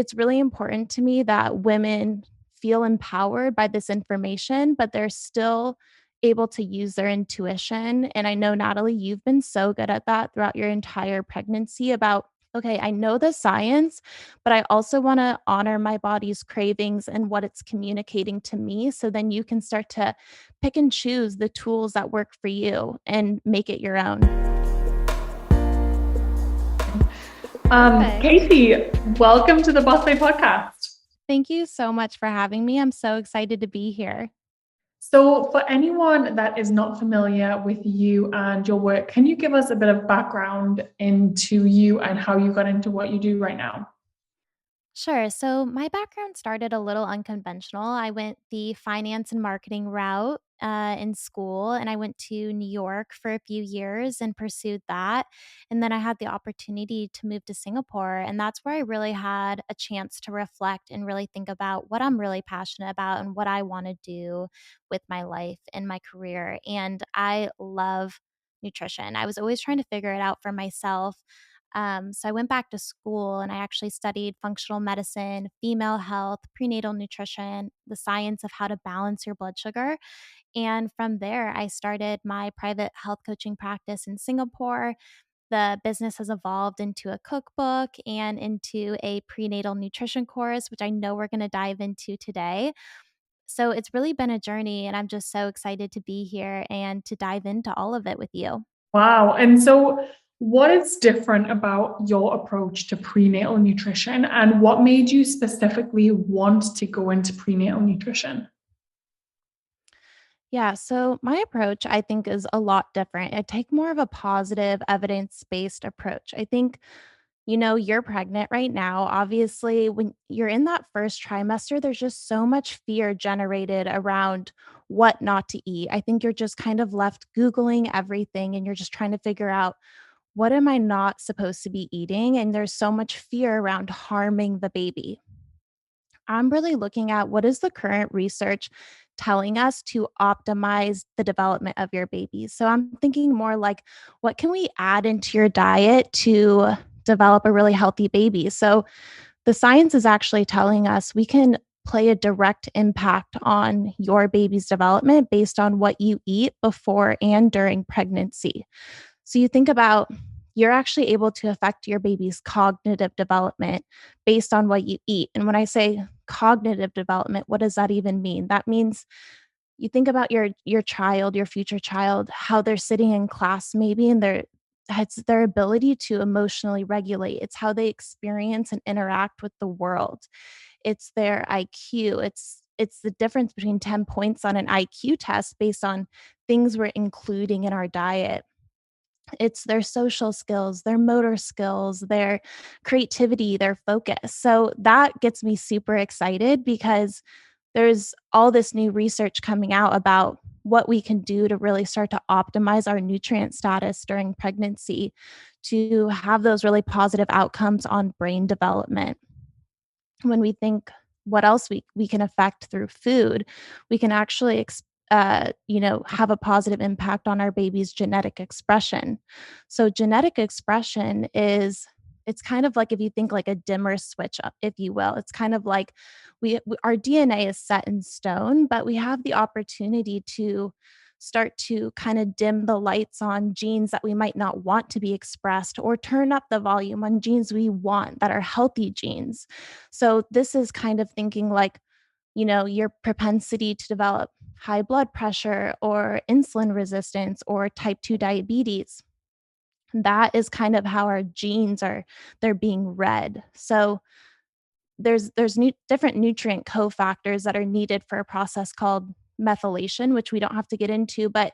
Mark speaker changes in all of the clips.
Speaker 1: it's really important to me that women feel empowered by this information, but they're still able to use their intuition. And I know, Natalie, you've been so good at that throughout your entire pregnancy about, okay, I know the science, but I also want to honor my body's cravings and what it's communicating to me. So then you can start to pick and choose the tools that work for you and make it your own. Perfect.
Speaker 2: Casey, welcome to the Bossbabe podcast.
Speaker 1: Thank you so much for having me. I'm so excited to be here.
Speaker 2: So, for anyone that is not familiar with you and your work, can you give us a bit of background into you and how you got into what you do right now?
Speaker 1: Sure. So my background started a little unconventional. I went the finance and marketing route in school, and I went to New York for a few years and pursued that. And then I had the opportunity to move to Singapore, and that's where I really had a chance to reflect and really think about what I'm really passionate about and what I want to do with my life and my career. And I love nutrition. I was always trying to figure it out for myself. So I went back to school and I actually studied functional medicine, female health, prenatal nutrition, the science of how to balance your blood sugar. And from there, I started my private health coaching practice in Singapore. The business has evolved into a cookbook and into a prenatal nutrition course, which I know we're going to dive into today. So it's really been a journey, and I'm just so excited to be here and to dive into all of it with you.
Speaker 2: Wow. And so, what is different about your approach to prenatal nutrition, and what made you specifically want to go into prenatal nutrition?
Speaker 1: Yeah, so my approach, I think, is a lot different. I take more of a positive, evidence based approach. I think, you're pregnant right now. Obviously, when you're in that first trimester, there's just so much fear generated around what not to eat. I think you're just kind of left Googling everything and you're just trying to figure out what am I not supposed to be eating? And there's so much fear around harming the baby. I'm really looking at what is the current research telling us to optimize the development of your baby. So I'm thinking more like, what can we add into your diet to develop a really healthy baby? So the science is actually telling us we can play a direct impact on your baby's development based on what you eat before and during pregnancy. So you think about you're actually able to affect your baby's cognitive development based on what you eat. And when I say cognitive development, what does that even mean? That means you think about your child, your future child, how they're sitting in class maybe and it's their ability to emotionally regulate. It's how they experience and interact with the world. It's their IQ. It's the difference between 10 points on an IQ test based on things we're including in our diet. It's their social skills, their motor skills, their creativity, their focus. So that gets me super excited because there's all this new research coming out about what we can do to really start to optimize our nutrient status during pregnancy to have those really positive outcomes on brain development. When we think what else we can affect through food, we can actually have a positive impact on our baby's genetic expression. So genetic expression is it's kind of like if you think like a dimmer switch up, if you will. It's kind of like our DNA is set in stone, but we have the opportunity to start to kind of dim the lights on genes that we might not want to be expressed or turn up the volume on genes we want that are healthy genes. So this is kind of thinking like, your propensity to develop high blood pressure or insulin resistance or type 2 diabetes. That is kind of how our genes they're being read. So there's different nutrient cofactors that are needed for a process called methylation, which we don't have to get into, but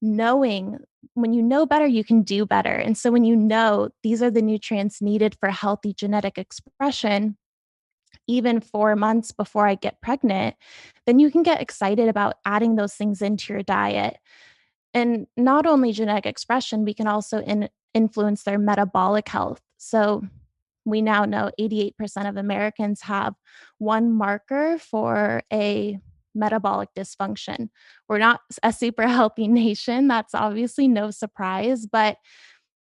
Speaker 1: knowing when you know better, you can do better. And so when you know these are the nutrients needed for healthy genetic expression, even 4 months before I get pregnant, then you can get excited about adding those things into your diet. And not only genetic expression, we can also influence their metabolic health. So we now know 88% of Americans have one marker for a metabolic dysfunction. We're not a super healthy nation. That's obviously no surprise, but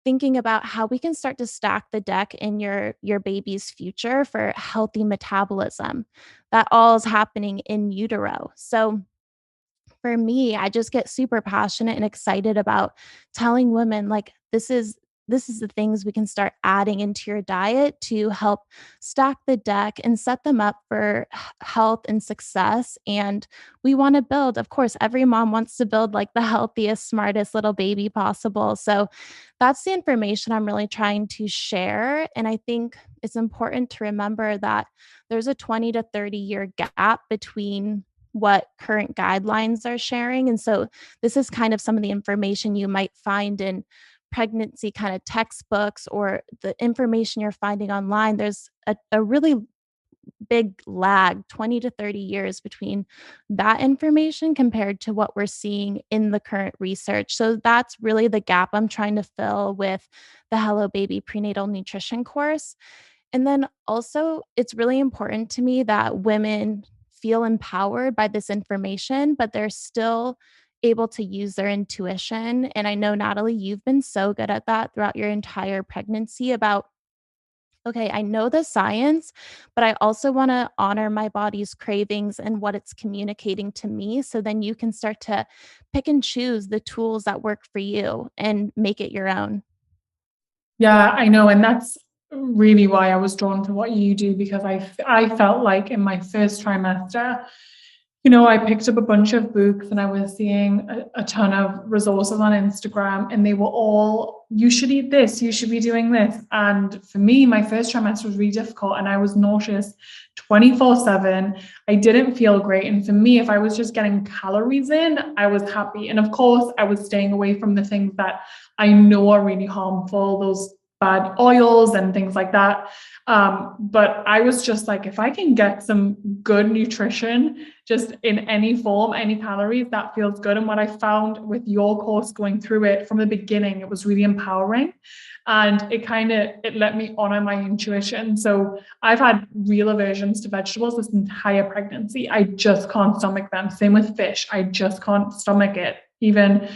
Speaker 1: thinking about how we can start to stack the deck in your baby's future for healthy metabolism. That all is happening in utero. So for me, I just get super passionate and excited about telling women like this is the things we can start adding into your diet to help stack the deck and set them up for health and success. And we want to build, of course, every mom wants to build like the healthiest, smartest little baby possible. So that's the information I'm really trying to share. And I think it's important to remember that there's a 20 to 30-year gap between what current guidelines are sharing. And so this is kind of some of the information you might find in pregnancy kind of textbooks or the information you're finding online. There's a really big lag, 20 to 30 years between that information compared to what we're seeing in the current research. So that's really the gap I'm trying to fill with the Hello Baby prenatal nutrition course. And then also, it's really important to me that women feel empowered by this information, but they're still able to use their intuition. And I know, Natalie, you've been so good at that throughout your entire pregnancy about, okay, I know the science, but I also want to honor my body's cravings and what it's communicating to me. So then you can start to pick and choose the tools that work for you and make it your own.
Speaker 2: Yeah, I know. And that's really why I was drawn to what you do, because I felt like in my first trimester, I picked up a bunch of books and I was seeing a ton of resources on Instagram, and they were all, you should eat this, you should be doing this. And for me, my first trimester was really difficult and I was nauseous 24/7. I didn't feel great. And for me, if I was just getting calories in, I was happy. And of course, I was staying away from the things that I know are really harmful, those bad oils and things like that. But I was just like, if I can get some good nutrition, just in any form, any calories, that feels good. And what I found with your course, going through it from the beginning, it was really empowering. And it let me honor my intuition. So I've had real aversions to vegetables this entire pregnancy. I just can't stomach them. Same with fish. I just can't stomach it. Even,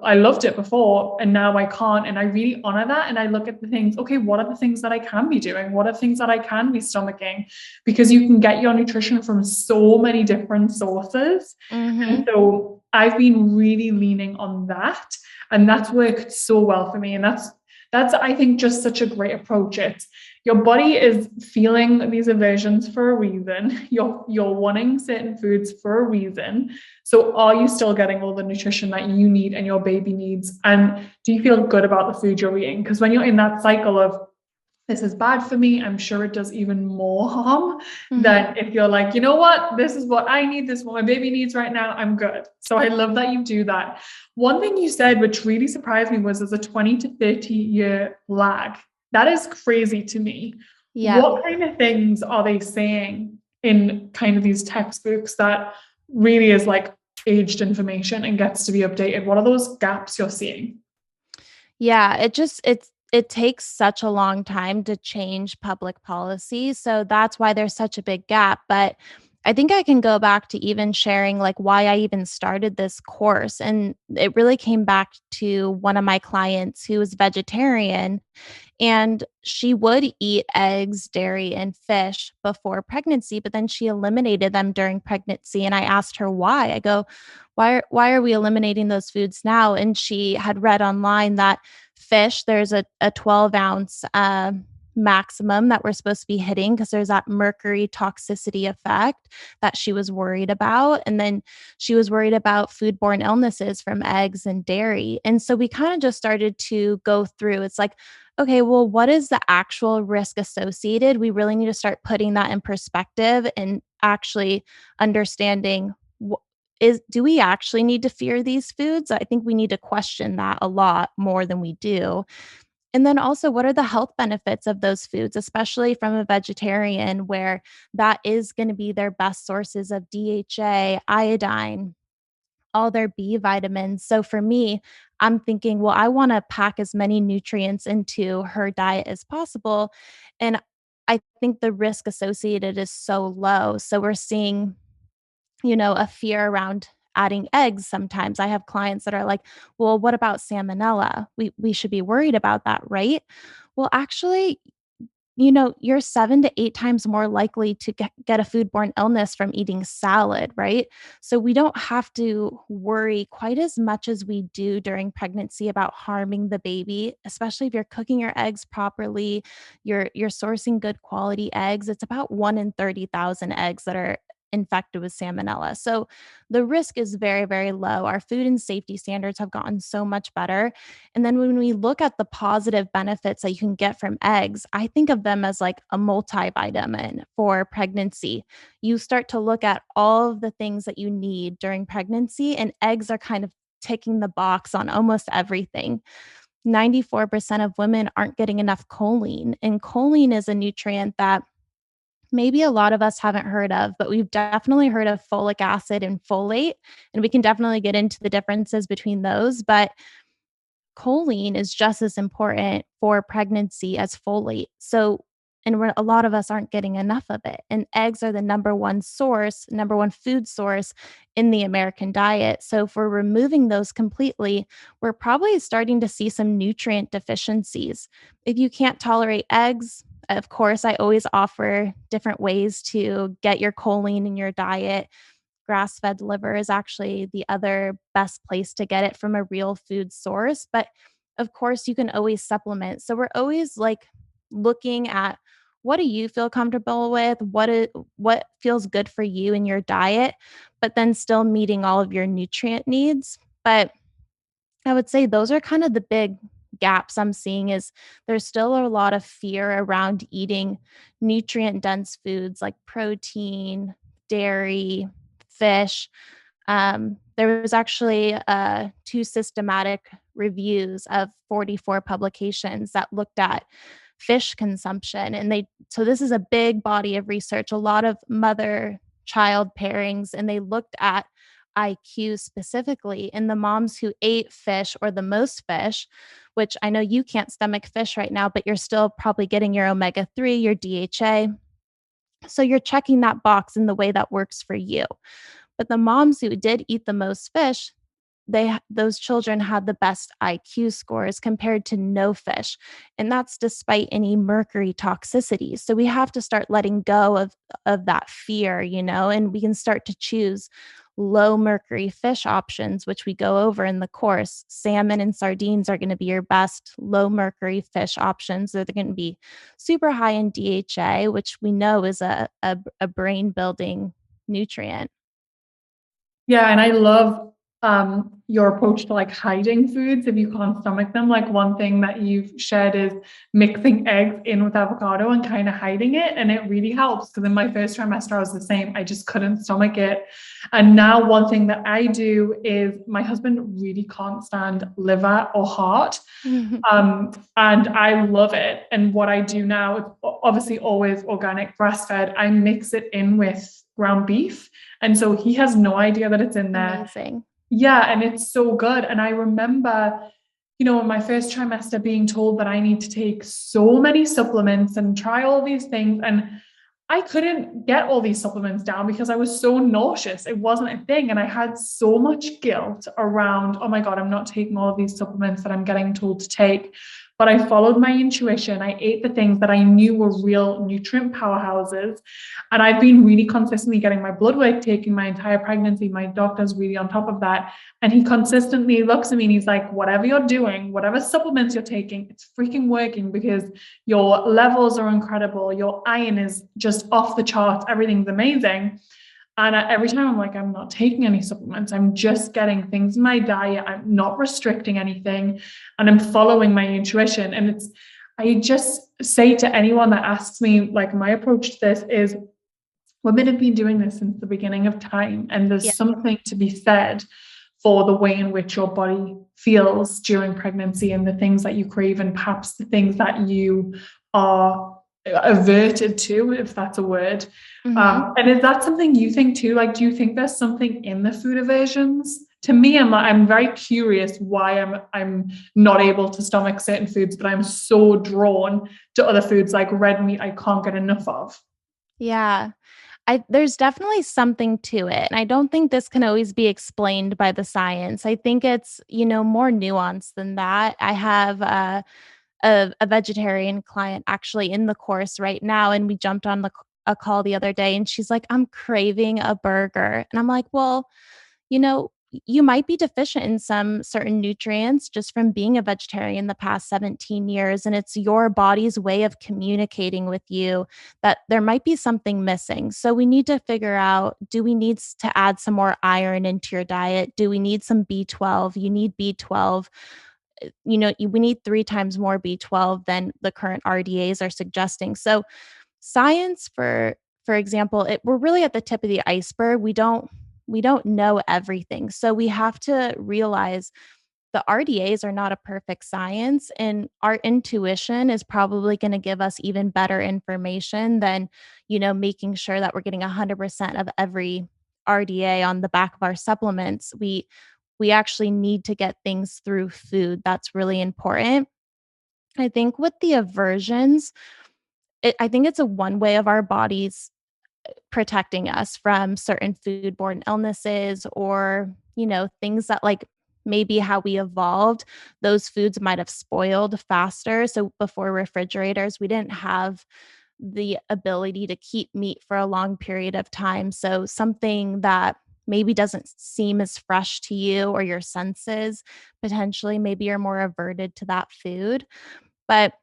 Speaker 2: I loved it before and now I can't. And I really honor that. And I look at the things, okay, what are the things that I can be doing? What are things that I can be stomaching? Because you can get your nutrition from so many different sources. And
Speaker 1: Mhm.
Speaker 2: so I've been really leaning on that. And that's worked so well for me. And that's I think just such a great approach. It's your body is feeling these aversions for a reason. You're wanting certain foods for a reason. So are you still getting all the nutrition that you need and your baby needs? And do you feel good about the food you're eating? Because when you're in that cycle of this is bad for me, I'm sure it does even more harm
Speaker 1: Mhm.
Speaker 2: than if you're like, you know what, this is what I need, this is what my baby needs right now, I'm good. So I love that you do that. One thing you said, which really surprised me, was there's a 20 to 30-year lag. That is crazy to me.
Speaker 1: Yeah.
Speaker 2: What kind of things are they saying in kind of these textbooks that really is like aged information and gets to be updated? What are those gaps you're seeing?
Speaker 1: Yeah, it takes such a long time to change public policy, so that's why there's such a big gap, but I think I can go back to even sharing, like, why I even started this course, and it really came back to one of my clients who was vegetarian, and she would eat eggs, dairy, and fish before pregnancy, but then she eliminated them during pregnancy. And I asked her why. I go, why are we eliminating those foods now? And she had read online that fish, there's a 12-ounce maximum that we're supposed to be hitting because there's that mercury toxicity effect that she was worried about. And then she was worried about foodborne illnesses from eggs and dairy. And so we kind of just started to go through. It's like, okay, well, what is the actual risk associated? We really need to start putting that in perspective and actually understanding do we actually need to fear these foods? I think we need to question that a lot more than we do. And then also, what are the health benefits of those foods, especially from a vegetarian, where that is going to be their best sources of DHA, iodine, all their B vitamins. So for me, I'm thinking, well, I want to pack as many nutrients into her diet as possible. And I think the risk associated is so low. So we're seeing, a fear around adding eggs sometimes. I have clients that are like, "Well, what about salmonella? We should be worried about that, right?" Well, actually, you're 7 to 8 times more likely to get a foodborne illness from eating salad, right? So we don't have to worry quite as much as we do during pregnancy about harming the baby, especially if you're cooking your eggs properly, you're sourcing good quality eggs. It's about 1 in 30,000 eggs that are infected with salmonella. So the risk is very, very low. Our food and safety standards have gotten so much better, and then when we look at the positive benefits that you can get from eggs, I think of them as like a multivitamin for pregnancy. You start to look at all of the things that you need during pregnancy, and eggs are kind of ticking the box on almost everything. 94% of women aren't getting enough choline, and choline is a nutrient that maybe a lot of us haven't heard of, but we've definitely heard of folic acid and folate, and we can definitely get into the differences between those. But choline is just as important for pregnancy as folate. So, and a lot of us aren't getting enough of it. And eggs are the number one food source in the American diet. So, if we're removing those completely, we're probably starting to see some nutrient deficiencies. If you can't tolerate eggs, of course, I always offer different ways to get your choline in your diet. Grass-fed liver is actually the other best place to get it from a real food source, but of course, you can always supplement. So we're always, like, looking at what do you feel comfortable with? What feels good for you in your diet, but then still meeting all of your nutrient needs. But I would say those are kind of the big gaps I'm seeing is there's still a lot of fear around eating nutrient dense foods like protein, dairy, fish. There was actually two systematic reviews of 44 publications that looked at fish consumption, and so this is a big body of research, a lot of mother child pairings, and they looked at IQ specifically in the moms who ate fish or the most fish, which I know you can't stomach fish right now, but you're still probably getting your omega 3, your DHA. So you're checking that box in the way that works for you. But the moms who did eat the most fish, those children had the best IQ scores compared to no fish, and that's despite any mercury toxicity. So we have to start letting go of that fear, and we can start to choose low mercury fish options, which we go over in the course. Salmon and sardines are going to be your best low mercury fish options. They're going to be super high in DHA, which we know is a brain building nutrient.
Speaker 2: Yeah, and I love your approach to like hiding foods if you can't stomach them. Like one thing that you've shared is mixing eggs in with avocado and kind of hiding it. And it really helps because in my first trimester, I was the same. I just couldn't stomach it. And now one thing that I do is my husband really can't stand liver or heart. And I love it. And what I do now, it's obviously always organic breastfed. I mix it in with ground beef. And so he has no idea that it's in there.
Speaker 1: Amazing.
Speaker 2: Yeah, and it's so good. And I remember, in my first trimester being told that I need to take so many supplements and try all these things. And I couldn't get all these supplements down because I was so nauseous. It wasn't a thing. And I had so much guilt around, oh my God, I'm not taking all of these supplements that I'm getting told to take. But I followed my intuition. I ate the things that I knew were real nutrient powerhouses. And I've been really consistently getting my blood work taken my entire pregnancy. My doctor's really on top of that. And he consistently looks at me and he's like, whatever you're doing, whatever supplements you're taking, it's freaking working because your levels are incredible. Your iron is just off the charts. Everything's amazing. And every time I'm like, I'm not taking any supplements. I'm just getting things in my diet. I'm not restricting anything and I'm following my intuition. And I just say to anyone that asks me, like, my approach to this is women have been doing this since the beginning of time. And
Speaker 1: Yeah.
Speaker 2: there's something to be said for the way in which your body feels during pregnancy and the things that you crave and perhaps the things that you are averted to, if that's a word. And is that something you think too? Like, do you think there's something in the food aversions? To me, I'm very curious why I'm not able to stomach certain foods, but I'm so drawn to other foods like red meat I can't get enough of.
Speaker 1: Yeah. There's definitely something to it, and I don't think this can always be explained by the science. I think it's, more nuanced than that. I have a vegetarian client actually in the course right now, and we jumped on a call the other day, and she's like, "I'm craving a burger." And I'm like, "Well, you might be deficient in some certain nutrients just from being a vegetarian the past 17 years. And it's your body's way of communicating with you that there might be something missing. So we need to figure out, do we need to add some more iron into your diet? Do we need some B12? You need B12. We need 3 times more B12 than the current RDAs are suggesting. So science, for example, we're really at the tip of the iceberg. We don't know everything. So we have to realize the RDAs are not a perfect science, and our intuition is probably going to give us even better information than, making sure that we're getting 100% of every RDA on the back of our supplements. We actually need to get things through food. That's really important. I think with the aversions, I think it's a one way of our bodies protecting us from certain foodborne illnesses, or, things that, like, maybe how we evolved, those foods might have spoiled faster. So before refrigerators, we didn't have the ability to keep meat for a long period of time. So something that maybe doesn't seem as fresh to you or your senses, potentially maybe you're more averted to that food. But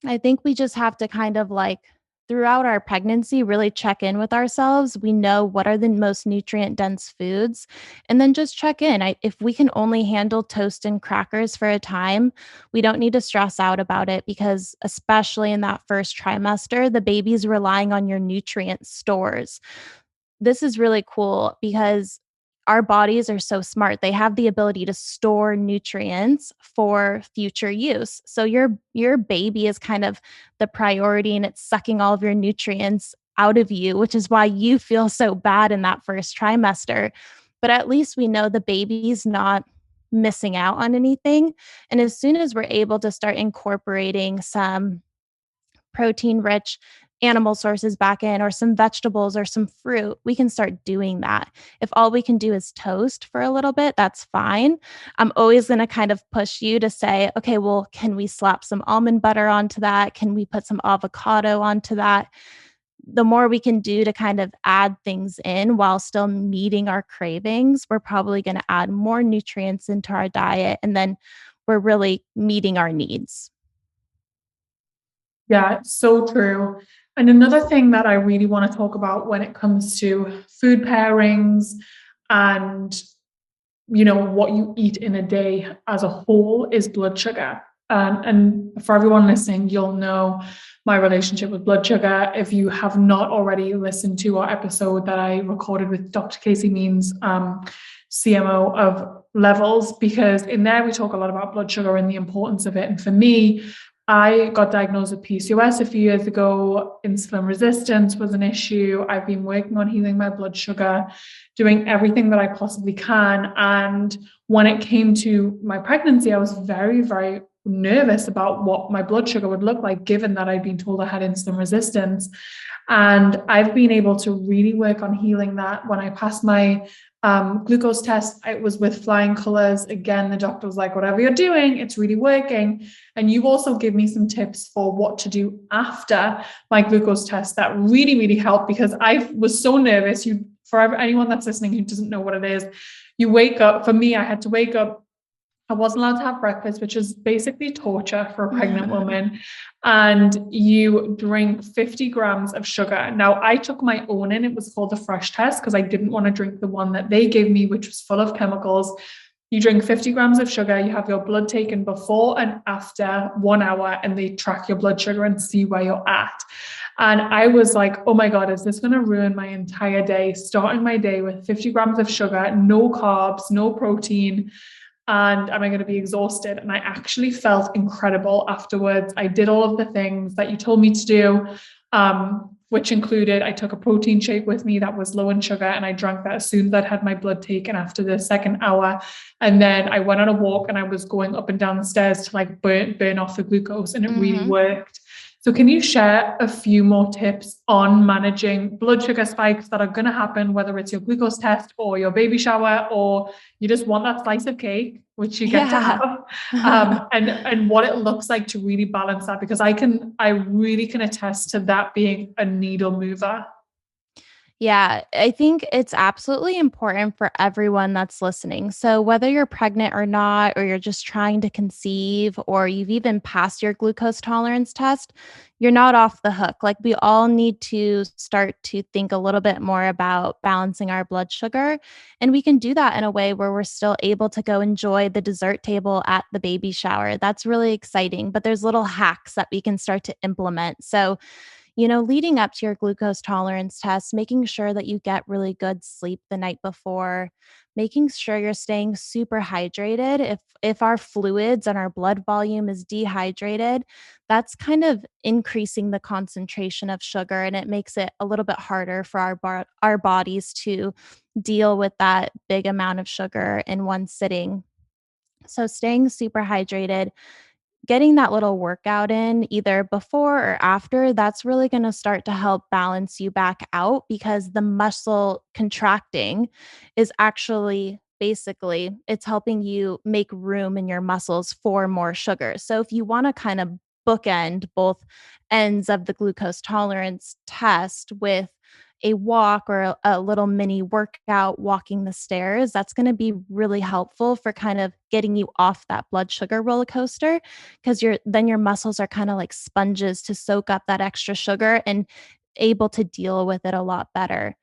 Speaker 1: I think we just have to kind of, like, throughout our pregnancy, really check in with ourselves. We know what are the most nutrient dense foods, and then just check in. If we can only handle toast and crackers for a time, we don't need to stress out about it, because, especially in that first trimester, the baby's relying on your nutrient stores. This is really cool because our bodies are so smart. They have the ability to store nutrients for future use. So your baby is kind of the priority, and it's sucking all of your nutrients out of you, which is why you feel so bad in that first trimester. But at least we know the baby's not missing out on anything. And as soon as we're able to start incorporating some protein rich animal sources back in, or some vegetables or some fruit, we can start doing that. If all we can do is toast for a little bit, that's fine. I'm always going to kind of push you to say, okay, well, can we slap some almond butter onto that? Can we put some avocado onto that? The more we can do to kind of add things in while still meeting our cravings, we're probably going to add more nutrients into our diet. And then we're really meeting our needs.
Speaker 2: Yeah, it's so true. And another thing that I really want to talk about when it comes to food pairings and what you eat in a day as a whole is blood sugar. And for everyone listening, you'll know my relationship with blood sugar. If you have not already listened to our episode that I recorded with Dr. Casey Means, CMO of Levels, because in there we talk a lot about blood sugar and the importance of it. And for me, I got diagnosed with PCOS a few years ago. Insulin resistance was an issue. I've been working on healing my blood sugar, doing everything that I possibly can. And when it came to my pregnancy, I was very, very nervous about what my blood sugar would look like, given that I'd been told I had insulin resistance. And I've been able to really work on healing that. When I passed my glucose test, it was with flying colors. Again, the doctor was like, whatever you're doing, it's really working. And you also give me some tips for what to do after my glucose test that really, really helped, because I was so nervous. For anyone that's listening who doesn't know what it is, you wake up. For me, I had to wake up. I wasn't allowed to have breakfast, which is basically torture for a pregnant woman. And you drink 50 grams of sugar. Now, I took my own in. It was called the fresh test because I didn't want to drink the one that they gave me, which was full of chemicals. You drink 50 grams of sugar. You have your blood taken before and after 1 hour, and they track your blood sugar and see where you're at. And I was like, oh my God, is this going to ruin my entire day? Starting my day with 50 grams of sugar, no carbs, no protein. And am I going to be exhausted? And I actually felt incredible afterwards. I did all of the things that you told me to do, which included, I took a protein shake with me that was low in sugar, and I drank that as soon as I'd had my blood taken after the second hour. And then I went on a walk, and I was going up and down the stairs to like burn off the glucose, and it really worked. So, can you share a few more tips on managing blood sugar spikes that are going to happen, whether it's your glucose test or your baby shower, or you just want that slice of cake, which you get to
Speaker 1: Yeah.
Speaker 2: have, and what it looks like to really balance that? Because I really can attest to that being a needle mover.
Speaker 1: Yeah, I think it's absolutely important for everyone that's listening. So, whether you're pregnant or not, or you're just trying to conceive, or you've even passed your glucose tolerance test, you're not off the hook. Like, we all need to start to think a little bit more about balancing our blood sugar. And we can do that in a way where we're still able to go enjoy the dessert table at the baby shower. That's really exciting. But there's little hacks that we can start to implement. So, leading up to your glucose tolerance test, making sure that you get really good sleep the night before, making sure you're staying super hydrated. If our fluids and our blood volume is dehydrated, that's kind of increasing the concentration of sugar, and it makes it a little bit harder for our bodies to deal with that big amount of sugar in one sitting. So staying super hydrated, getting that little workout in either before or after, that's really going to start to help balance you back out, because the muscle contracting is actually basically it's helping you make room in your muscles for more sugar. So if you want to kind of bookend both ends of the glucose tolerance test with a walk or a little mini workout walking the stairs, that's going to be really helpful for kind of getting you off that blood sugar roller coaster, because your muscles are kind of like sponges to soak up that extra sugar and able to deal with it a lot better.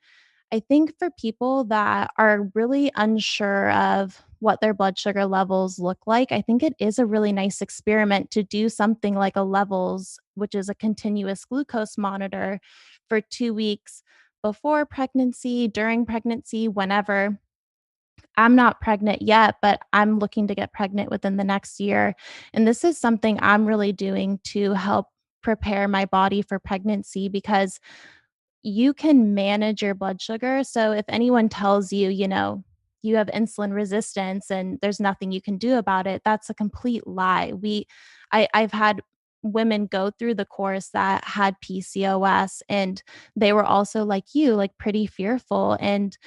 Speaker 1: I think for people that are really unsure of what their blood sugar levels look like, I think it is a really nice experiment to do something like a levels, which is a continuous glucose monitor for 2 weeks before pregnancy, during pregnancy, whenever. I'm not pregnant yet, but I'm looking to get pregnant within the next year. And this is something I'm really doing to help prepare my body for pregnancy, because you can manage your blood sugar. So if anyone tells you, you have insulin resistance and there's nothing you can do about it, that's a complete lie. I've had women go through the course that had PCOS, and they were also like you, like pretty fearful, and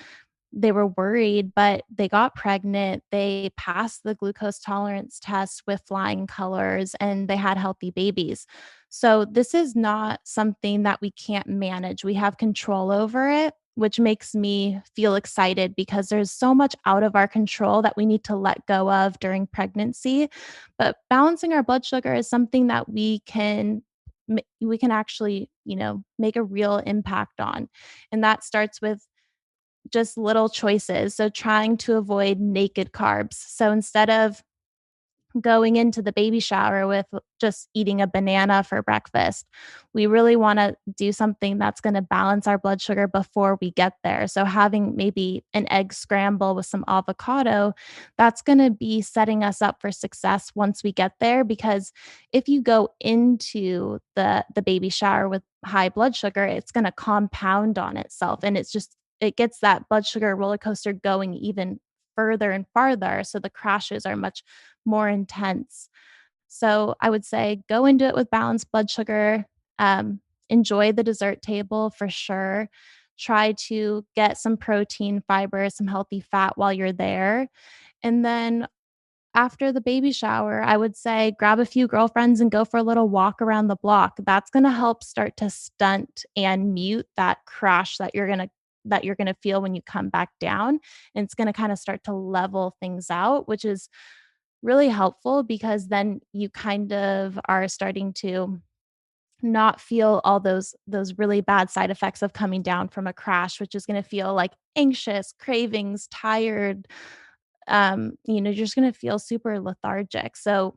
Speaker 1: they were worried, but they got pregnant. They passed the glucose tolerance test with flying colors, and they had healthy babies. So, this is not something that we can't manage. We have control over it, which makes me feel excited, because there's so much out of our control that we need to let go of during pregnancy. But balancing our blood sugar is something that we can actually, make a real impact on. And that starts with just little choices. So trying to avoid naked carbs. So instead of going into the baby shower with just eating a banana for breakfast, we really want to do something that's going to balance our blood sugar before we get there. So having maybe an egg scramble with some avocado, that's going to be setting us up for success once we get there, because if you go into the baby shower with high blood sugar, it's going to compound on itself, and it gets that blood sugar roller coaster going even further and farther, so the crashes are much more intense. So I would say go into it with balanced blood sugar. Um, Enjoy the dessert table for sure. Try to get some protein, fiber, some healthy fat while you're there. And then after the baby shower, I would say grab a few girlfriends and go for a little walk around the block. That's going to help start to stunt and mute that crash that you're going to feel when you come back down, and it's going to kind of start to level things out, which is really helpful, because then you kind of are starting to not feel all those really bad side effects of coming down from a crash, which is going to feel like anxious, cravings, tired. You're just going to feel super lethargic. So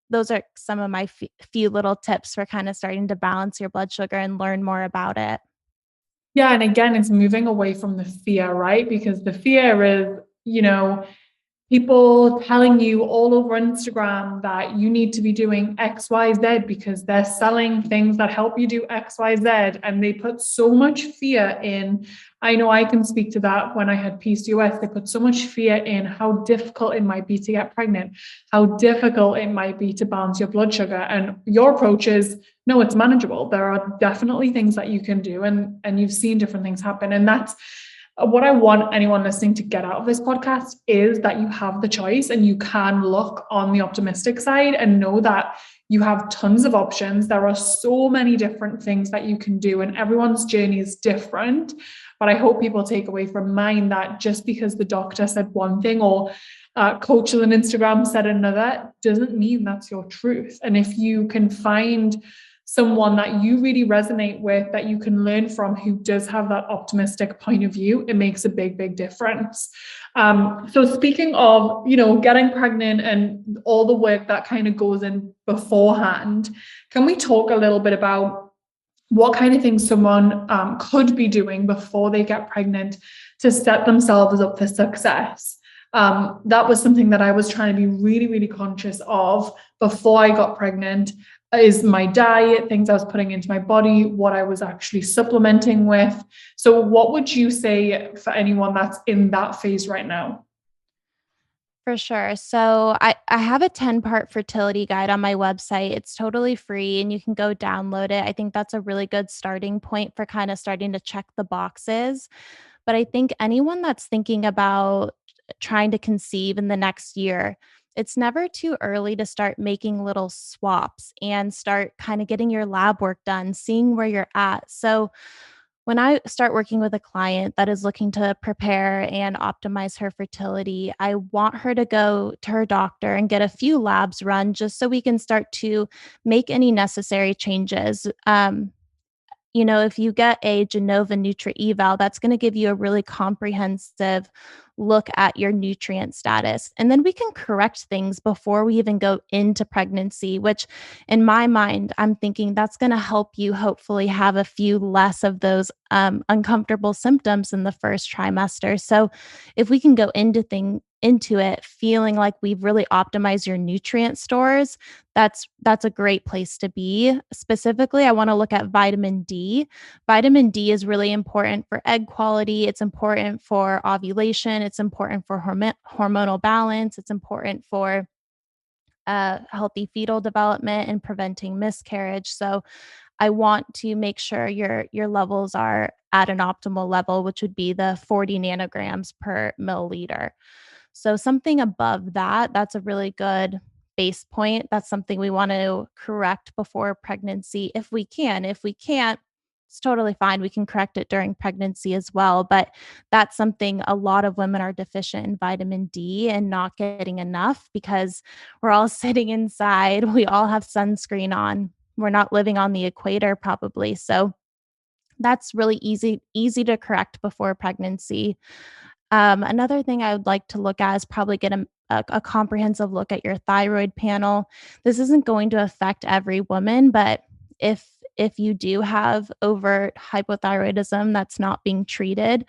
Speaker 1: those are some of my few little tips for kind of starting to balance your blood sugar and learn more about it.
Speaker 2: Yeah, and again, it's moving away from the fear, right? Because the fear is, people telling you all over Instagram that you need to be doing XYZ because they're selling things that help you do XYZ. And they put so much fear in. I know I can speak to that when I had PCOS. They put so much fear in how difficult it might be to get pregnant, how difficult it might be to balance your blood sugar. And your approach is no, it's manageable. There are definitely things that you can do, and you've seen different things happen. And that's what I want anyone listening to get out of this podcast is that you have the choice and you can look on the optimistic side and know that you have tons of options. There are so many different things that you can do, and everyone's journey is different. But I hope people take away from mine that just because the doctor said one thing or coaches on Instagram said another doesn't mean that's your truth. And if you can find someone that you really resonate with, that you can learn from, who does have that optimistic point of view, it makes a big, big difference. So speaking of, getting pregnant and all the work that kind of goes in beforehand, can we talk a little bit about what kind of things someone could be doing before they get pregnant to set themselves up for success? That was something that I was trying to be really, really conscious of before I got pregnant, is my diet, things I was putting into my body, what I was actually supplementing with. So what would you say for anyone that's in that phase right now?
Speaker 1: For sure. So I have a 10-part fertility guide on my website. It's totally free and you can go download it. I think that's a really good starting point for kind of starting to check the boxes. But I think anyone that's thinking about trying to conceive in the next year, it's never too early to start making little swaps and start kind of getting your lab work done, seeing where you're at. So when I start working with a client that is looking to prepare and optimize her fertility, I want her to go to her doctor and get a few labs run just so we can start to make any necessary changes. If you get a Genova Nutri Eval, that's going to give you a really comprehensive look at your nutrient status. And then we can correct things before we even go into pregnancy, which in my mind, I'm thinking that's going to help you hopefully have a few less of those uncomfortable symptoms in the first trimester. So if we can go into it feeling like we've really optimized your nutrient stores, that's a great place to be. Specifically, I want to look at vitamin D. Vitamin D is really important for egg quality, it's important for ovulation, it's important for hormonal balance, it's important for healthy fetal development and preventing miscarriage. So I want to make sure your levels are at an optimal level, which would be the 40 nanograms per milliliter. So something above that, that's a really good base point. That's something we want to correct before pregnancy if we can. If we can't, it's totally fine. We can correct it during pregnancy as well. But that's something a lot of women are deficient in vitamin D and not getting enough because we're all sitting inside. We all have sunscreen on. We're not living on the equator probably. So that's really easy to correct before pregnancy. Another thing I would like to look at is probably get a comprehensive look at your thyroid panel. This isn't going to affect every woman, but if you do have overt hypothyroidism that's not being treated,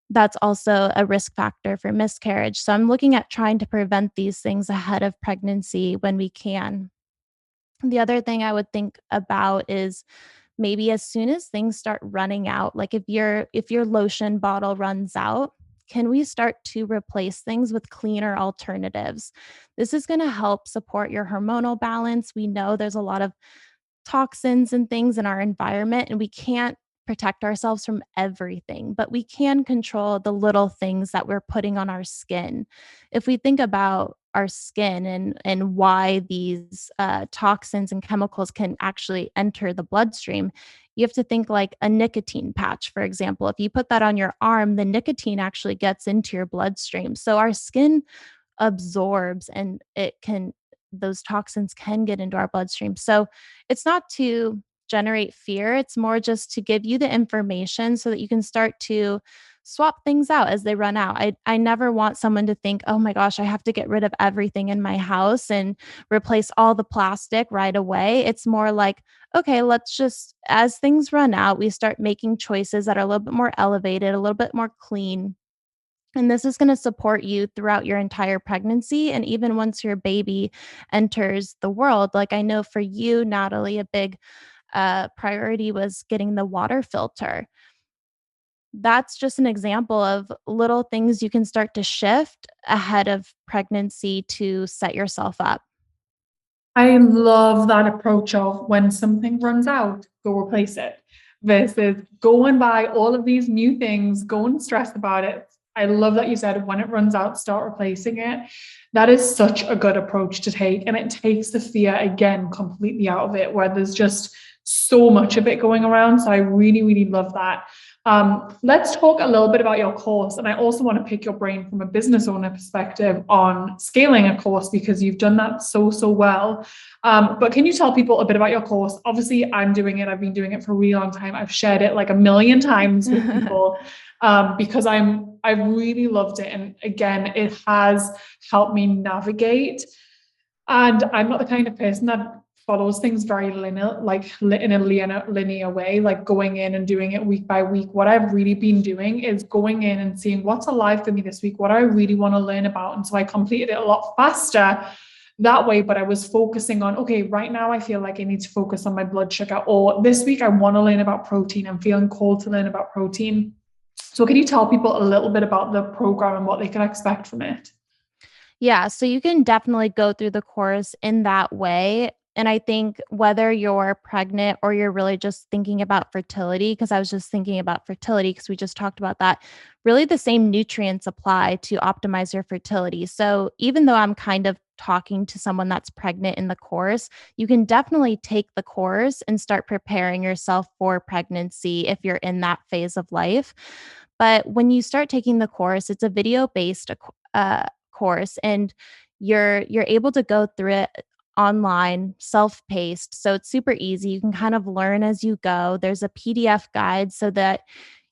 Speaker 1: that's also a risk factor for miscarriage. So I'm looking at trying to prevent these things ahead of pregnancy when we can. The other thing I would think about is maybe as soon as things start running out, like if your lotion bottle runs out, can we start to replace things with cleaner alternatives? This is going to help support your hormonal balance. We know there's a lot of toxins and things in our environment, and we can't protect ourselves from everything, but we can control the little things that we're putting on our skin. If we think about our skin and why these toxins and chemicals can actually enter the bloodstream, you have to think like a nicotine patch, for example. If you put that on your arm, the nicotine actually gets into your bloodstream. So our skin absorbs and those toxins can get into our bloodstream. So it's not to generate fear, it's more just to give you the information so that you can start to swap things out as they run out. I never want someone to think, "Oh my gosh, I have to get rid of everything in my house and replace all the plastic right away." It's more like, "Okay, let's just as things run out, we start making choices that are a little bit more elevated, a little bit more clean." And this is going to support you throughout your entire pregnancy. And even once your baby enters the world, like I know for you, Natalie, a big priority was getting the water filter. That's just an example of little things you can start to shift ahead of pregnancy to set yourself up.
Speaker 2: I love that approach of when something runs out, go replace it versus go and buy all of these new things, go and stress about it. I love that you said when it runs out, start replacing it. That is such a good approach to take. And it takes the fear again completely out of it, where there's just so much of it going around. So I really, really love that. Let's talk a little bit about your course. And I also want to pick your brain from a business owner perspective on scaling a course because you've done that so, so well. But can you tell people a bit about your course? Obviously, I'm doing it. I've been doing it for a really long time. I've shared it like a million times with people because I've really loved it. And again, it has helped me navigate. And I'm not the kind of person that follows things very linear, like in a linear way, like going in and doing it week by week. What I've really been doing is going in and seeing what's alive for me this week, what I really want to learn about. And so I completed it a lot faster that way, but I was focusing on, okay, right now I feel like I need to focus on my blood sugar, or this week I want to learn about protein. I'm feeling called to learn about protein. So can you tell people a little bit about the program and what they can expect from it?
Speaker 1: Yeah, so you can definitely go through the course in that way. And I think whether you're pregnant or you're really just thinking about fertility, because I was just thinking about fertility because we just talked about that, really the same nutrients apply to optimize your fertility. So even though I'm kind of talking to someone that's pregnant in the course, you can definitely take the course and start preparing yourself for pregnancy if you're in that phase of life. But when you start taking the course, it's a video based course, and you're able to go through it online, self-paced, so it's super easy. You can kind of learn as you go. There's a PDF guide so that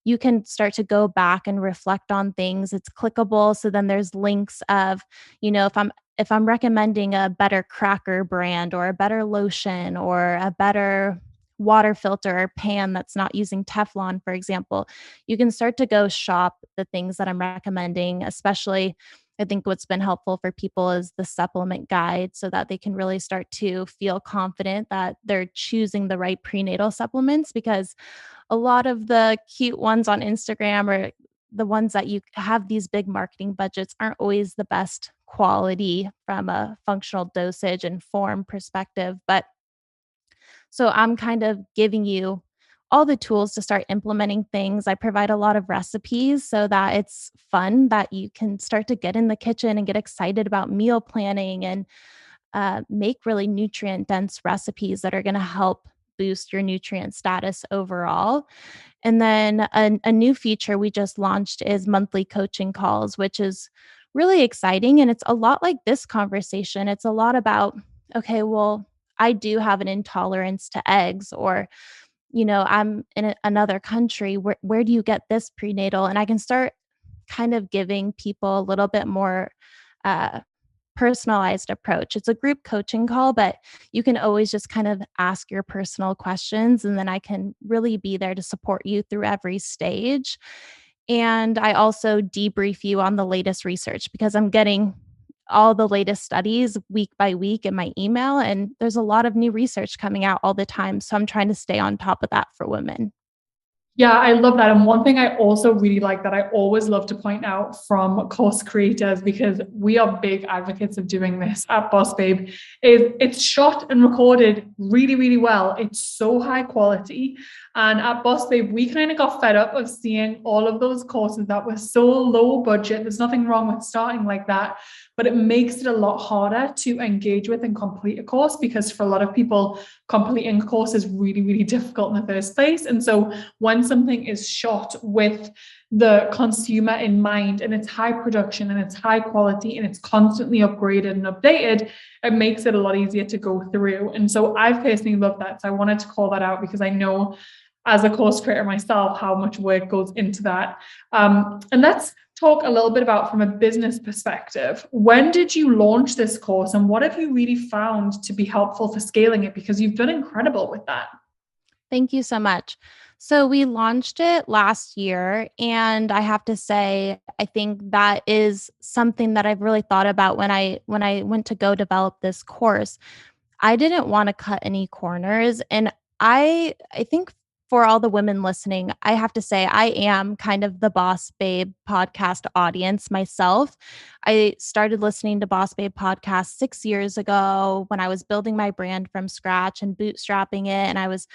Speaker 1: you can start to go back and reflect on things. It's clickable, so then there's links of, if I'm recommending a better cracker brand or a better lotion or a better water filter or pan that's not using Teflon, for example, you can start to go shop the things that I'm recommending, especially I think what's been helpful for people is the supplement guide so that they can really start to feel confident that they're choosing the right prenatal supplements, because a lot of the cute ones on Instagram or the ones that you have these big marketing budgets aren't always the best quality from a functional dosage and form perspective. But so I'm kind of giving you all the tools to start implementing things. I provide a lot of recipes so that it's fun, that you can start to get in the kitchen and get excited about meal planning and make really nutrient dense recipes that are going to help boost your nutrient status overall. And then a new feature we just launched is monthly coaching calls, which is really exciting. And it's a lot like this conversation. It's a lot about, okay, well, I do have an intolerance to eggs, or, I'm in another country. Where do you get this prenatal? And I can start kind of giving people a little bit more uh, personalized approach. It's a group coaching call, but you can always just kind of ask your personal questions, and then I can really be there to support you through every stage. And I also debrief you on the latest research because I'm getting all the latest studies week by week in my email, and there's a lot of new research coming out all the time. So I'm trying to stay on top of that for women.
Speaker 2: Yeah, I love that. And one thing I also really like that I always love to point out from course creators, because we are big advocates of doing this at Boss Babe, is it's shot and recorded really, really well. It's so high quality. And at Boss Babe, we kind of got fed up of seeing all of those courses that were so low budget. There's nothing wrong with starting like that, but it makes it a lot harder to engage with and complete a course, because for a lot of people, completing a course is really, really difficult in the first place. And so when something is shot with the consumer in mind, and it's high production and it's high quality and it's constantly upgraded and updated, it makes it a lot easier to go through. And so I've personally loved that. So I wanted to call that out because I know as a course creator myself how much work goes into that. And let's talk a little bit about from a business perspective. When did you launch this course, and what have you really found to be helpful for scaling it? Because you've done incredible with that.
Speaker 1: Thank you so much. So we launched it last year, and I have to say I think that is something that I've really thought about when I went to go develop this course. I didn't wanna cut any corners, and I think for all the women listening, I have to say I am kind of the Boss Babe podcast audience myself. I started listening to Boss Babe podcast 6 years ago when I was building my brand from scratch and bootstrapping it, and I was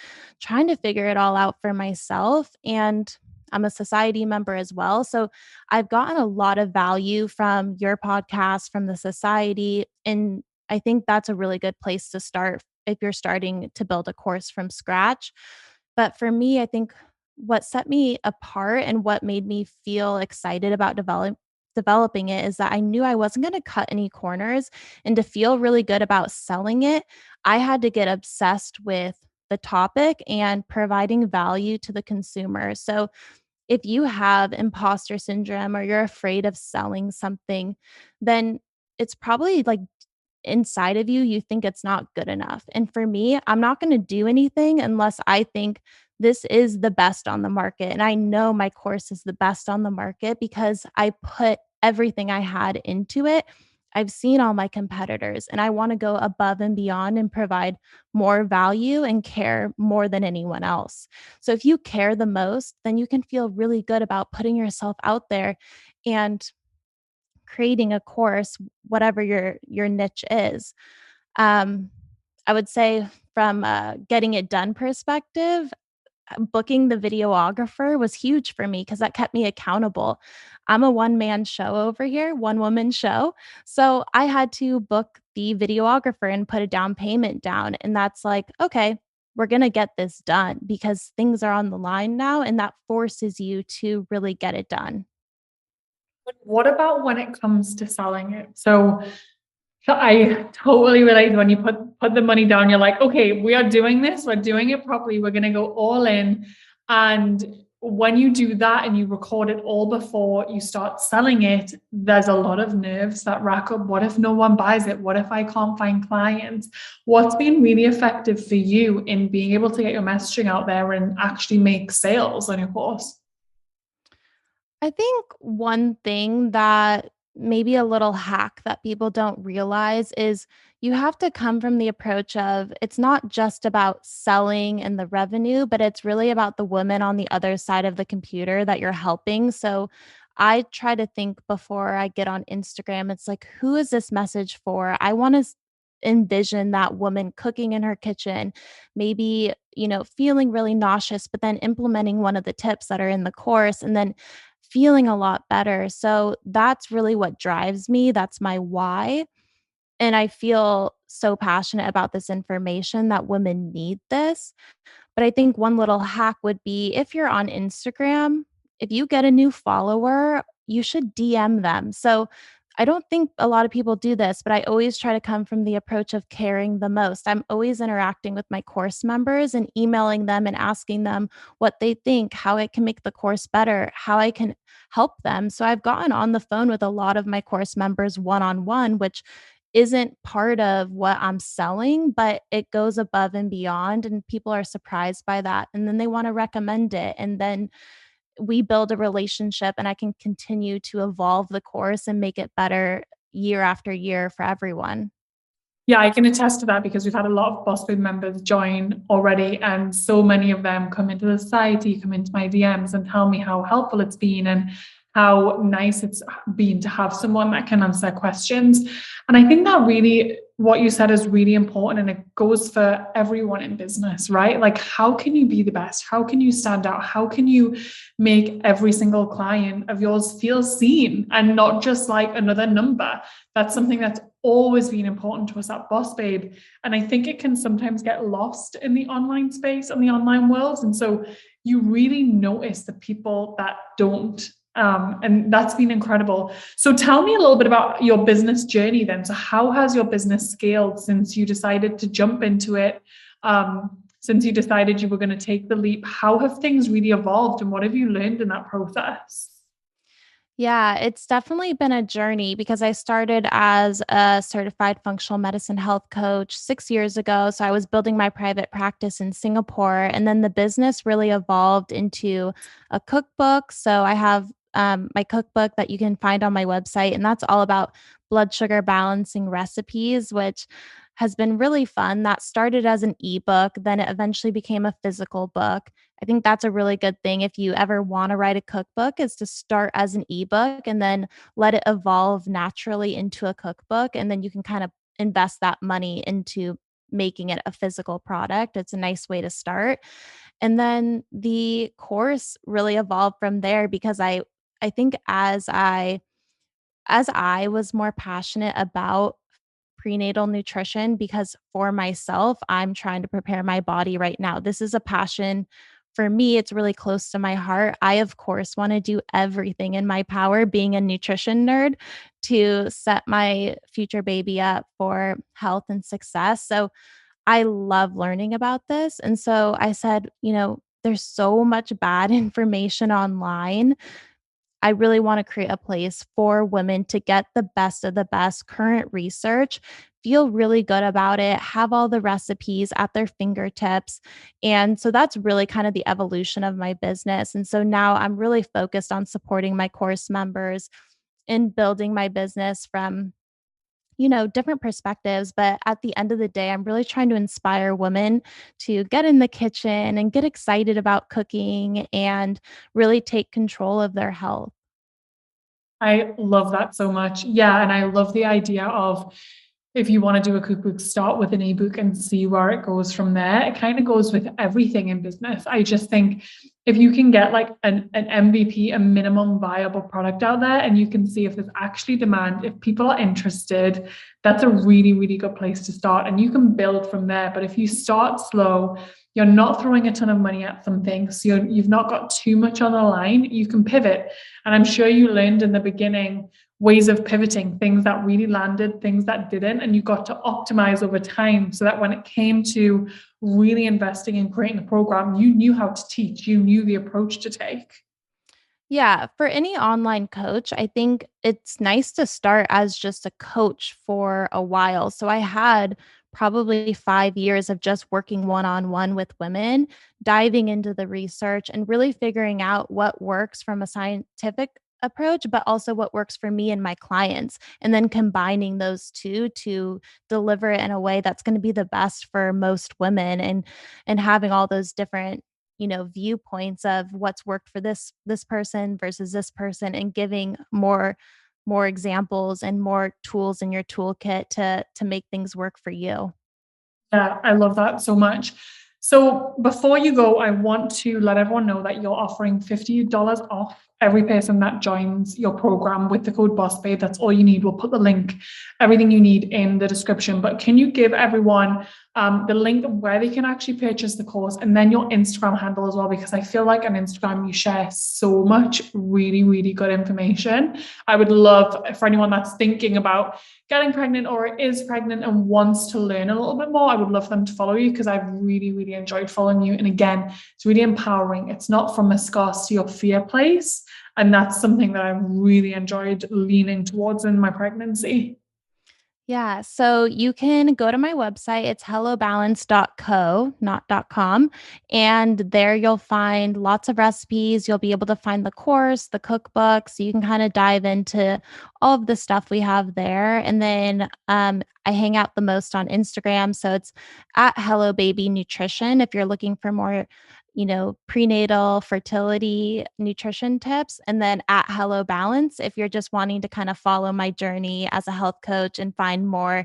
Speaker 1: trying to figure it all out for myself, and I'm a society member as well, so I've gotten a lot of value from your podcast, from the society, and I think that's a really good place to start if you're starting to build a course from scratch. But for me, I think what set me apart and what made me feel excited about developing it is that I knew I wasn't going to cut any corners, and to feel really good about selling it, I had to get obsessed with the topic and providing value to the consumer. So if you have imposter syndrome or you're afraid of selling something, then it's probably like inside of you, you think it's not good enough. And for me, I'm not going to do anything unless I think this is the best on the market. And I know my course is the best on the market because I put everything I had into it. I've seen all my competitors, and I want to go above and beyond and provide more value and care more than anyone else. So if you care the most, then you can feel really good about putting yourself out there and creating a course, whatever your niche is. Um, I would say from a getting it done perspective, booking the videographer was huge for me because that kept me accountable. I'm a one man show over here, one woman show. So I had to book the videographer and put a down payment down. And that's like, okay, we're going to get this done because things are on the line now. And that forces you to really get it done.
Speaker 2: What about when it comes to selling it? So I totally relate when you put the money down, you're like, okay, we are doing this, we're doing it properly, we're gonna go all in. And when you do that and you record it all before you start selling it, there's a lot of nerves that rack up. What if no one buys it? What if I can't find clients? What's been really effective for you in being able to get your messaging out there and actually make sales on your course?
Speaker 1: I think one thing that maybe a little hack that people don't realize is you have to come from the approach of it's not just about selling and the revenue, but it's really about the woman on the other side of the computer that you're helping. So I try to think before I get on Instagram, it's like, who is this message for? I want to envision that woman cooking in her kitchen, maybe, feeling really nauseous, but then implementing one of the tips that are in the course and then feeling a lot better. So that's really what drives me. That's my why. And I feel so passionate about this information that women need this. But I think one little hack would be if you're on Instagram, if you get a new follower, you should DM them. So I don't think a lot of people do this, but I always try to come from the approach of caring the most. I'm always interacting with my course members and emailing them and asking them what they think, how I can make the course better, how I can help them. So I've gotten on the phone with a lot of my course members one on one, which isn't part of what I'm selling, but it goes above and beyond, and people are surprised by that, and then they wanna recommend it, and then we build a relationship, and I can continue to evolve the course and make it better year after year for everyone.
Speaker 2: Yeah, I can attest to that because we've had a lot of Bossbabe members join already, and so many of them come into the society, come into my DMs, and tell me how helpful it's been and how nice it's been to have someone that can answer questions. And I think that really, what you said is really important, and it goes for everyone in business, right? Like, how can you be the best? How can you stand out? How can you make every single client of yours feel seen and not just like another number? That's something that's always been important to us at Boss Babe. And I think it can sometimes get lost in the online space and the online world. And so you really notice the people that don't. And that's been incredible. So tell me a little bit about your business journey then. So how has your business scaled since you decided to jump into it? Since you decided you were going to take the leap, how have things really evolved and what have you learned in that process?
Speaker 1: Yeah, it's definitely been a journey because I started as a certified functional medicine health coach 6 years ago. So I was building my private practice in Singapore, and then the business really evolved into a cookbook. So I have my cookbook that you can find on my website, and that's all about blood sugar balancing recipes, which has been really fun. That started as an ebook, then it eventually became a physical book. I think that's a really good thing if you ever wanna write a cookbook is to start as an ebook and then let it evolve naturally into a cookbook, and then you can kind of invest that money into making it a physical product. It's a nice way to start. And then the course really evolved from there because I think as I was more passionate about prenatal nutrition because for myself, I'm trying to prepare my body right now. This is a passion for me. It's really close to my heart. I, of course, want to do everything in my power, being a nutrition nerd, to set my future baby up for health and success. So I love learning about this. And so I said, there's so much bad information online. I really want to create a place for women to get the best of the best current research, feel really good about it, have all the recipes at their fingertips. And so that's really kind of the evolution of my business. And so now I'm really focused on supporting my course members and building my business from different perspectives. But at the end of the day, I'm really trying to inspire women to get in the kitchen and get excited about cooking and really take control of their health.
Speaker 2: I love that so much. Yeah, and I love the idea of if you want to do a cookbook, start with an ebook and see where it goes from there. It kind of goes with everything in business. I just think if you can get like an MVP, a minimum viable product out there, and you can see if there's actually demand, if people are interested, that's a really, really good place to start. And you can build from there. But if you start slow, you're not throwing a ton of money at something, so you've not got too much on the line, you can pivot. And I'm sure you learned in the beginning ways of pivoting, things that really landed, things that didn't, and you got to optimize over time so that when it came to really investing in creating a program, you knew how to teach, you knew the approach to take.
Speaker 1: Yeah, for any online coach, I think it's nice to start as just a coach for a while. So I had probably 5 years of just working one-on-one with women, diving into the research and really figuring out what works from a scientific approach, but also what works for me and my clients, and then combining those 2 to deliver it in a way that's gonna be the best for most women and having all those different viewpoints of what's worked for this person versus this person and giving more examples and more tools in your toolkit to make things work for you.
Speaker 2: Yeah, I love that so much. So before you go, I want to let everyone know that you're offering $50 off every person that joins your program with the code Bossbabe. That's all you need. We'll put the link, everything you need in the description. But can you give everyone the link of where they can actually purchase the course and then your Instagram handle as well? Because I feel like on Instagram you share so much really, really good information. I would love for anyone that's thinking about getting pregnant or is pregnant and wants to learn a little bit more, I would love them to follow you because I've really, really enjoyed following you. And again, it's really empowering. It's not from a scarcity or fear place. And that's something that I've really enjoyed leaning towards in my pregnancy.
Speaker 1: Yeah, so you can go to my website. It's hellobalance.co, not .com, and there you'll find lots of recipes. You'll be able to find the course, the cookbook, so you can kind of dive into all of the stuff we have there. And then I hang out the most on Instagram, so it's at Hello Baby Nutrition if you're looking for more prenatal fertility nutrition tips, and then at Hello Balance if you're just wanting to kind of follow my journey as a health coach and find more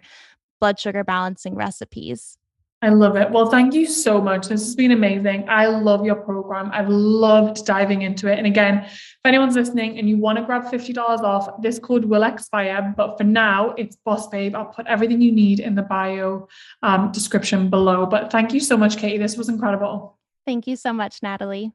Speaker 1: blood sugar balancing recipes.
Speaker 2: I love it. Well, thank you so much. This has been amazing. I love your program. I've loved diving into it. And again, if anyone's listening and you want to grab $50 off, this code will expire. But for now, it's Boss Babe. I'll put everything you need in the bio description below. But thank you so much, Katie. This was incredible.
Speaker 1: Thank you so much, Natalie.